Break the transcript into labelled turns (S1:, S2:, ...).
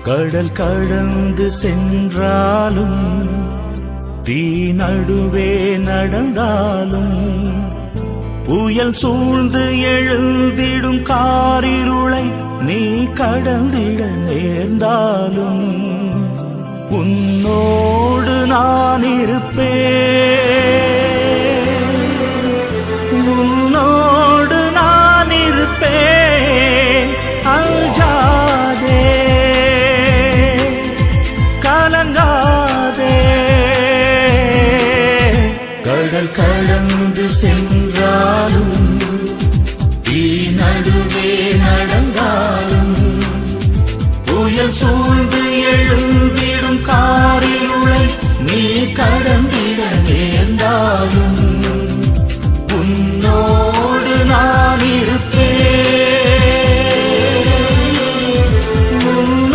S1: கடல் கடந்து சென்றாலும் தீ நடுவே நடந்தாலும் புயல் சூழ்ந்து எழுந்திடும் காரிருளை நீ கடந்திட நேர்ந்தாலும் உன்னோடு நான் இருப்பேன், உன்னோடு நான் இருப்பேன். அஞ்சாதே, கலங்காதே. கடல் கடந்து சென்றாலும் தீ நடுவே நடந்தாலும் புயல் சூழ்ந்து எழுந்திடும் காரிருளை நீ கடந்து